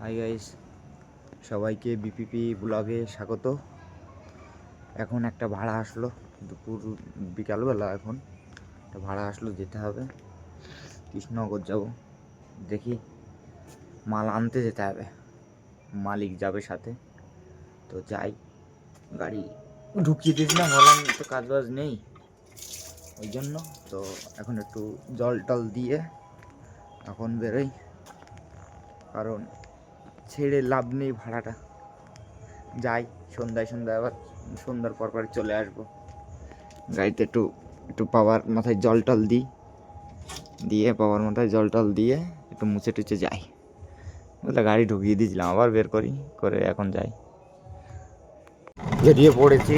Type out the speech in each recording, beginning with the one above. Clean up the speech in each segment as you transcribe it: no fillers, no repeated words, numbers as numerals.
Hi guys, সবাইকে BPP ব্লগে স্বাগত। এখন একটা ভাড়া আসলো, দুপুর বিকালবেলা। এখন একটা ভাড়া আসলো, যেতে হবে কৃষ্ণনগর যাব। দেখি, মাল আনতে যেতে হবে, মালিক যাবে সাথে। তো যাই, গাড়ি ঢুকিয়ে দিয়েছিলাম, ভাবলাম তো কাজবাজ নেই ওই জন্য। তো এখন একটু জল টল দিয়ে এখন বেরোই, কারণ ছেড়ে লাভ নেই ভাড়াটা। যাই, সন্ধ্যায় আবার সন্ধ্যার পর চলে আসবো। গাড়িতে একটু একটু পাওয়ার মাথায় জল টল দিয়ে পাওয়ার মাথায় জল টল দিয়ে একটু মুছে টুছে যাই। বুঝলে, গাড়ি ঢুকিয়ে দিয়েছিলাম, আবার বের করে এখন যাই। বেরিয়ে পড়েছি,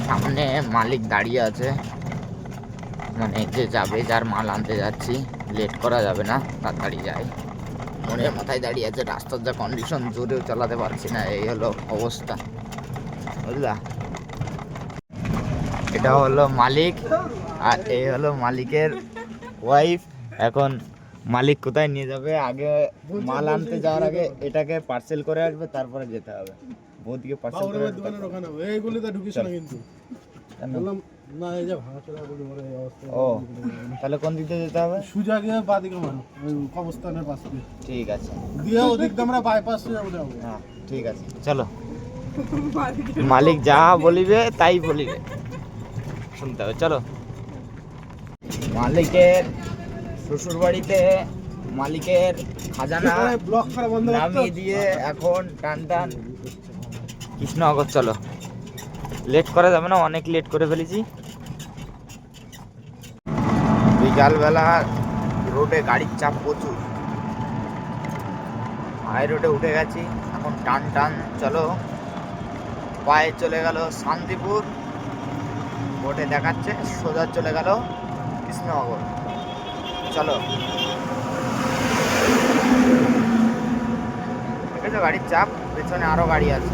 সামনে মালিক দাঁড়িয়ে আছে, মানে যে যাবে, যার মাল আনতে যাচ্ছি। লেট করা যাবে না, তাড়াতাড়ি যাই। মনের মাথায় দাঁড়িয়ে আছে, রাস্তার যা কন্ডিশন, জোরেও চালাতে পারছি না, এই হলো অবস্থা, বুঝলা। এটা হলো মালিক, আর এই হলো মালিকের ওয়াইফ। এখন মালিক কোথায় নিয়ে যাবে, আগে মাল আনতে যাওয়ার আগে এটাকে পার্সেল করে আসবে, তারপরে যেতে হবে। বৌদিকে পার্সেল করে দোকানের ওখানে এইগুলিতে ঢুকিস না কিন্তু। বললাম না, এই যে ভাঙা চোরা বলে ওরে এই অবস্থা। ও, তাহলে কোন দিক দিয়ে যেতে হবে? সুজা গিয়ে বাদিকে মারো, ওই কবরস্থানের পাশে। ঠিক আছে, দিয়ে ওদিক দিয়ে আমরা বাইপাস যাবো। হ্যাঁ, ঠিক আছে, চলো। মালিক যা বলিবে তাই বলিবে, শুনতে হবে, চলো। মালিকের শ্বশুর বাড়িতে মালিকের খাজানা নামিয়ে দিয়ে এখন টান টান কৃষ্ণনগর। চলো, লেট করা যাবে না, অনেক লেট করে ফেলেছি। বিকালবেলা রোডে গাড়ির চাপ প্রচুর, হাই রোডে উঠে গেছি এখন, টান টান চলো। পায়ে চলে গেল শান্তিপুর, বোর্ডে দেখাচ্ছে সোজা চলে গেল কৃষ্ণনগর। চলো, দেখেছো গাড়ির চাপ, পেছনে আরো গাড়ি আছে,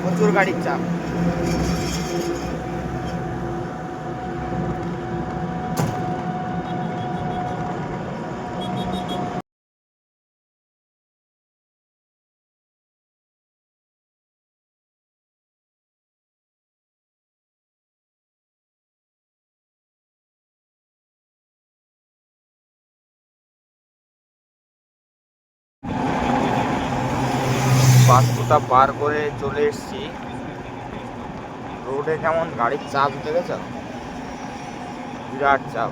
প্রচুর গাড়ির চাপ। বাসটা পার করে চলে এসেছি। রোডে কেমন গাড়ির চাপ দেখেছ, বিরাট চাপ,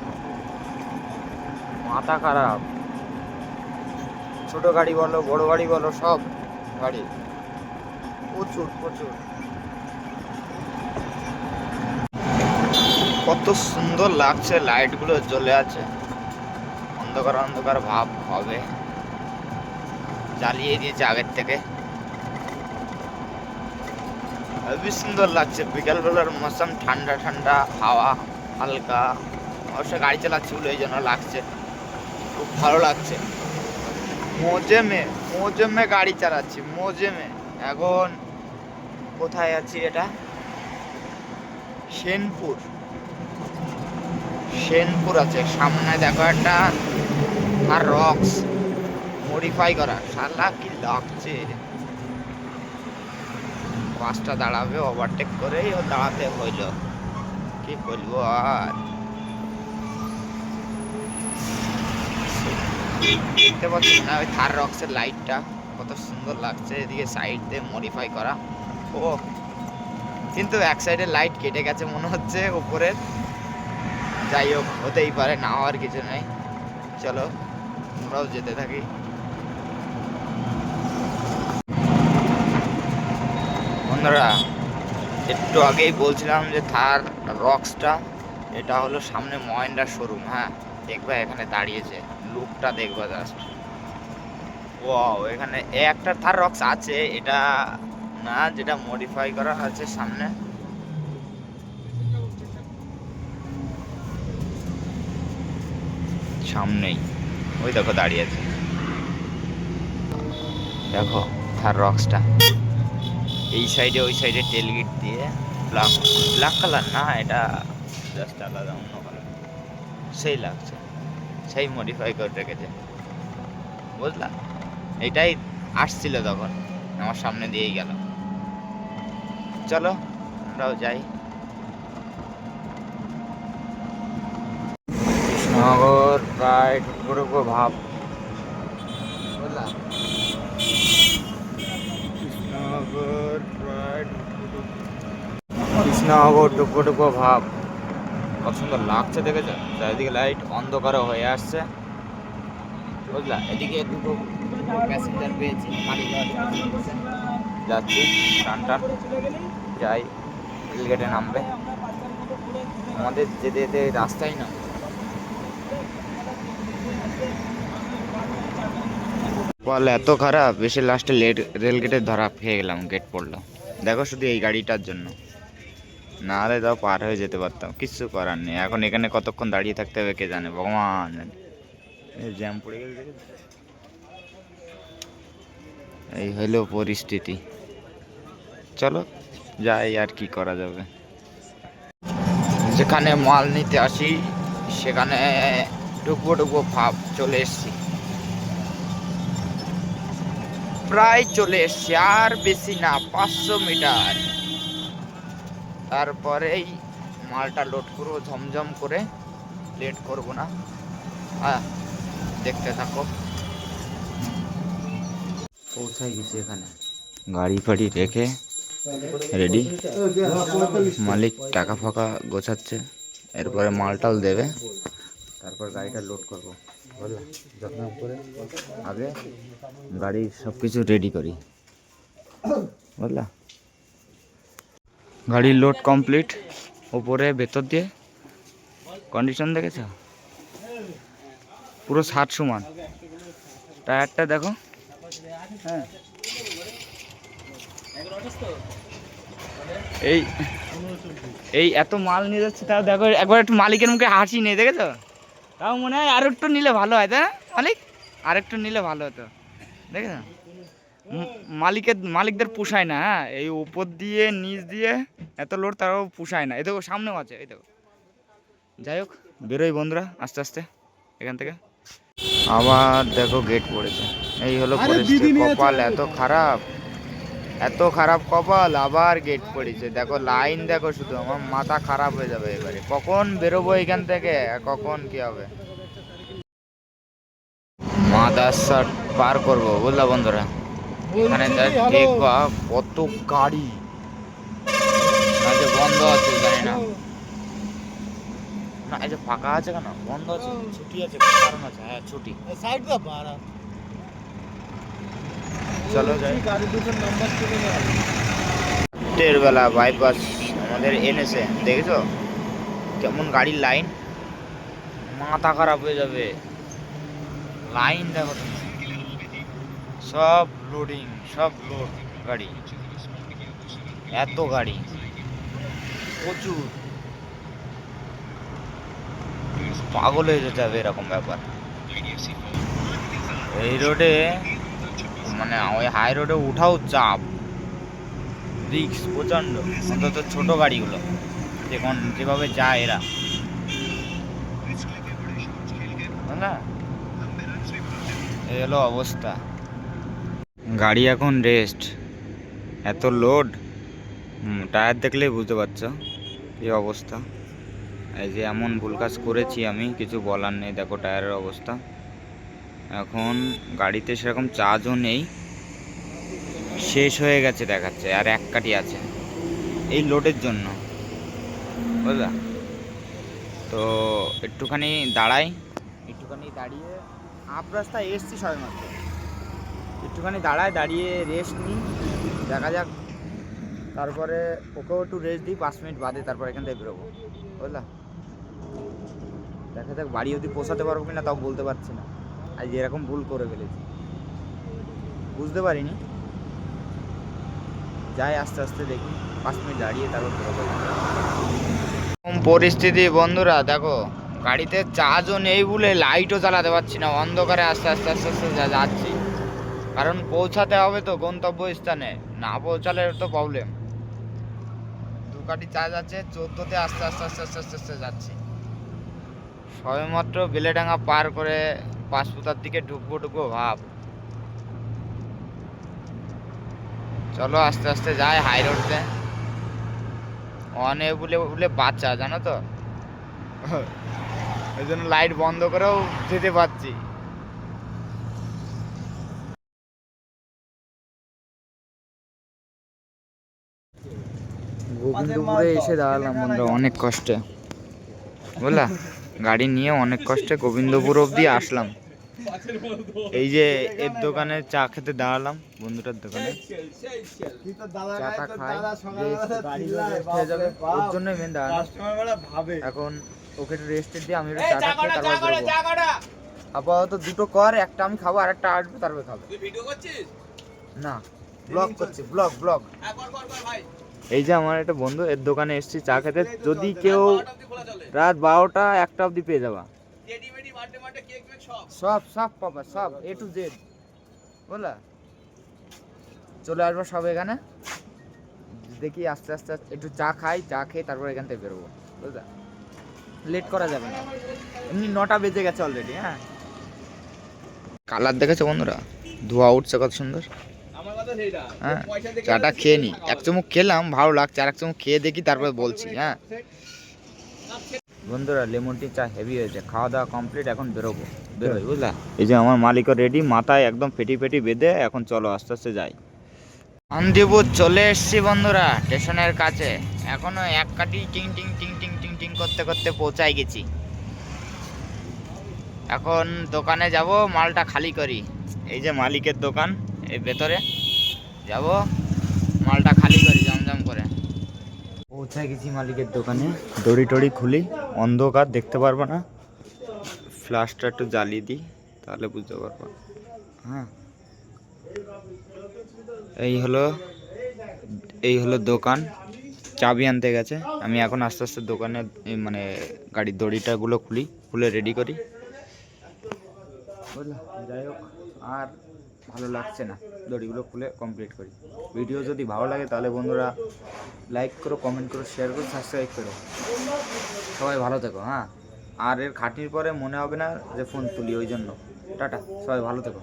মাথা খারাপ। ছোট গাড়ি বলো, বড় গাড়ি বলো, সব গাড়ি প্রচুর প্রচুর। কত সুন্দর লাগছে, লাইটগুলো জ্বলে আছে, অন্ধকার অন্ধকার ভাব হবে, জ্বালিয়ে দিয়েছে আগের থেকে। খুবই সুন্দর লাগছে, বিকালবেলার মৌসুম, ঠান্ডা ঠান্ডা হাওয়া, হালকা। অবশ্য গাড়ি চালাচ্ছি বলে এই জন্য লাগছে, খুব ভালো লাগছে। মোজেমে গাড়ি চালাচ্ছি, মোজেমে। এখন কোথায় আছি, এটা সেনপুর আছে সামনে। দেখো একটা আর রক্স মডিফাই করা, শালা কি লাগছে। বাসটা দাঁড়াবে, ওভারটেক করেই ও দাঁড়াতে হইল, কি বলবো আর। দেখতে পাচ্ছি না ওই থার রক্সের লাইটটা কত সুন্দর লাগছে, এদিকে সাইড দিয়ে মডিফাই করা। ও, কিন্তু এক সাইডের লাইট কেটে গেছে মনে হচ্ছে উপরের। যাই হোক, হতেই পারে, না হওয়ার কিছু নেই। চলো, আমরাও যেতে থাকি। বন্ধুরা, একটু আগেই বলছিলাম যে থার রক্সটা, এটা হলো সামনে মহেন্দ্রার শোরুম। হ্যাঁ, দেখবা এখানে দাঁড়িয়েছে, লুকটা দেখবা জাস্ট। ওয়াও, এখানে একটা থার রক্স আছে, এটা না যেটা মডিফাই করা আছে সামনে। সামনেই ওই দেখো দাঁড়িয়ে আছে, দেখো থার রক্সটা। এই সাইডে ওই সাইডে টেলগেট দিয়ে ব্ল্যাক কালার না, এটা জাস্ট আলাদা অন্য কালার, সেই লাগছে, সেই মডিফাই করে রেখেছে, বুঝলা। এটাই আসছিল তখন আমার সামনে দিয়েই গেল। চলো আমরাও যাই। কৃষ্ণনগর প্রায় ঢুকবো ভাব, বুঝলা? কৃষ্ণনগর প্রায় কৃষ্ণনগর ঢুকবো ভাব। কত সুন্দর লাগছে দেখেছো, চারিদিকে লাইট, অন্ধকার হয়ে আসছে, বুঝলা? এদিকে দুটো প্যাসেঞ্জার পেয়েছি, যাচ্ছি টান টান, যাই রেলগেটে নামবে। আমাদের যেতে যেতে রাস্তাই না, বল এত খারাপ, বেশি লাস্টে রেলগেটে ধরা খেয়ে গেলাম, গেট পড়লো। দেখো শুধু এই গাড়িটার জন্য, না হলে তাও পার হয়ে যেতে পারতাম, কিচ্ছু করার নেই। এখন এখানে কতক্ষণ দাঁড়িয়ে থাকতে হবে কে জানে, ভগবান জানে। জ্যাম পড়ে গেছে, এই হইলো পরিস্থিতি। চলো যাই, আর কি করা যাবে। যেখানে মাল নিতে আসি সেখানে ঢুকবো ভাব, চলে এসছি, প্রায় চলে এসছি, আর বেশি না, 500 মিটার। তারপরেই মালটা লোড করবো ঝমঝম করে, লেট করব না। দেখতে থাকো। পৌঁছাই গেছি এখানে, গাড়ি ফাড়ি রেখে রেডি। মালিক টাকা ফাঁকা গোছাচ্ছে, এরপরে মালটাল দেবে, তারপর গাড়িটা লোড করবো, বুঝলা? যত্ন করে আগে গাড়ির সব কিছু রেডি করি, বুঝলা? গাড়ির লোড কমপ্লিট, ওপরে ভেতর দিয়ে কন্ডিশন দেখেছ, পুরো 60 সমান। টায়ারটা দেখো, হ্যাঁ এই এই এত মাল নিয়ে যাচ্ছে, তাও দেখো একবার একটু মালিকের মুখে হাসি নেই, দেখেছো? তাও মনে হয় আর একটু নিলে ভালো হয়, তাই না মালিক? আর একটু নিলে ভালো হতো, দেখেছো? মালিকদের পোষায় না, হ্যাঁ, এই উপর দিয়ে নিচ দিয়ে এত লোড তারাও পোষায় না। এই দেখো সামনেও আছে, এই দেখো। যাই হোক, বেরোই বন্ধুরা আস্তে আস্তে এখান থেকে। আবার দেখো গেট পড়েছে, এই হলো পরিস্থিতি। কপাল এত খারাপ কপাল, আবার গেট পড়েছে। দেখো লাইন দেখো, শুধু আমার মাথা খারাপ হয়ে যাবে এবারে। কখন বেরোবো এখান থেকে, কখন কি হবে। মাদারসাট পার করবো, বুঝলা বন্ধুরা? এখানে দেখবা কত গাড়ি, বন্ধ আছে জানি না, না এই যে ফাঁকা আছে কেন, বন্ধ আছে, ছুটি আছে, কারণ আছে, হ্যাঁ ছুটি। চলো যাই। রাতের বেলা বাইপাস আমাদের এনেছে, দেখেছো কেমন গাড়ির লাইন, মাথা খারাপ হয়ে যাবে। লাইন দেখো তুমি, সব লোডিং, সব লোড গাড়ি, এত গাড়ি প্রচুর, পাগল হয়ে যেতে হবে এরকম ব্যাপার। এই রোডে মানে ওই হাই রোডে উঠাও চাপ, রিক্স প্রচণ্ড, অন্তত ছোট গাড়িগুলো দেখুন যেভাবে যায় এরা, না এই হলো অবস্থা। গাড়ি এখন রেস্ট, এত লোড, টায়ার দেখলেই বুঝতে পারছো কি অবস্থা। এই যে এমন ভুল কাজ করেছি আমি, কিছু বলার নেই। দেখো টায়ারের অবস্থা, এখন গাড়িতে সেরকম চার্জও নেই, শেষ হয়ে গেছে দেখাচ্ছে, আর এক কাঠি আছে এই লোডের জন্য, বুঝলা? তো একটুখানি দাঁড়াই, একটুখানি দাঁড়িয়ে আপ রাস্তায় এসছি সবেমাত্র, একটুখানি দাঁড়িয়ে রেস্ট নিই, দেখা যাক। তারপরে ওকেও একটু রেস্ট দিই, 5 মিনিট বাদে তারপর এখান থেকে বেরোবো, বুঝলা? দেখা যাক বাড়ি অবধি পৌঁছাতে পারবো কিনা তাও বলতে পারছি না, আজ এরকম ভুল করে ফেলেছি, বুঝতে পারিনি। যাই আস্তে আস্তে, দেখি 5 মিনিট দাঁড়িয়ে তারপর বেরোবো। পরিস্থিতি বন্ধুরা দেখো, গাড়িতে চার্জও নেই বলে লাইটও চালাতে পারছি না, অন্ধকারে আস্তে আস্তে আস্তে আস্তে যাচ্ছি, কারণ পৌঁছাতে হবে তো গন্তব্য স্থানে, না পৌঁছালে তো প্রবলেম। 2 কাঠি চার্জ আছে, 14তে আস্তে আস্তে আস্তে আস্তে আস্তে আস্তে যাচ্ছি। সবেমাত্র বেলেডাঙ্গা পার করে পাঁচপুতার দিকে ঢুকবো ভাব, চলো আস্তে আস্তে যাই হাই রোডতে। অনেক বলে বলে বাচ্চা জানো তো, ওই জন্য লাইট বন্ধ করেও যেতে পারছি। গোবিন্দপুরে এসে দাঁড়ালাম বন্ধুরা অনেক কষ্টে, বুঝলা, গাড়ি নিয়ে অনেক কষ্টে গোবিন্দপুর অবধি আসলাম। এই যে এর দোকানে চা খেতে দাঁড়ালাম, বন্ধুটার দোকানে চাটা খাই, হয়ে যাবে ওর জন্যই মেন দাঁড়ানো। এখন ওকে রেস্ট দিয়ে আমি চাটা খাই, তারপর আপাতত দুটো কর, একটা আমি খাবো আর একটা আসবে তারপরে খাবো। না ব্লগ করছি, ব্লগ ব্লগ। এই যে আমার একটা বন্ধু, এর দোকানে এসেছি চা খেতে, যদি কেউ রাত 12টা 1টা অবধি পেয়ে যাবা, সব সব পাবা, সব A to Z, বুঝলা। চলে আসবো সব এখানে, দেখি আস্তে আস্তে একটু চা খাই, চা খেয়ে তারপর এখান থেকে বেরোবো, বুঝলা, লেট করা যাবে না। এমনি 9টা বেজে গেছে অলরেডি। হ্যাঁ, কালার দেখেছো বন্ধুরা, ধোয়া উঠছে কত সুন্দর। হ্যাঁ, চাটা খেয়ে নি, এক চুমুক খেলাম, ভালো লাগছে, আর এক চুমুক খেয়ে দেখি তারপরে বলছি। হ্যাঁ বন্ধুরা, লেমন টি চা হেভি হয়েছে, খাওয়া দাওয়া কমপ্লিট, এখন বেরোই, বুঝলা। এই যে আমার মালিকও রেডি, মাথায় একদম ফেটি ফেটি বেঁধে, এখন চলো আস্তে আস্তে যাই। শান্তিপুর চলে এসছি বন্ধুরা, স্টেশনের কাছে। এখনো এক কাটি টিং টিং টিং টিং টিং টিং করতে করতে পৌঁছাই গেছি। এখন দোকানে যাব, মালটা খালি করি। এই যে মালিকের দোকান, এই ভেতরে যাব, মালটা খালি করি জমজম করে। পৌঁছে গেছি মালিকের দোকানে, দড়ি টড়ি খুলি, অন্ধকার দেখতে পারবো না, ফ্ল্যাশটা একটু জ্বালিয়ে দিই তাহলে বুঝতে পারবো। হ্যাঁ, এই হলো দোকান, চাবি আনতে গেছে। আমি এখন আস্তে আস্তে দোকানে মানে গাড়ির দড়িটাগুলো খুলে রেডি করি, বুঝলা। যাই হোক, আর ভালো লাগছে না, দড়িগুলো খুলে কমপ্লিট করি। ভিডিও যদি ভালো লাগে তাহলে বন্ধুরা লাইক করো, কমেন্ট করো, শেয়ার করো, সাবস্ক্রাইব করো। সবাই ভালো থেকো। হ্যাঁ, আর এর খাটির পরে মনে হবে না যে ফোন তুলি, ওই জন্য টাটা, সবাই ভালো থেকো।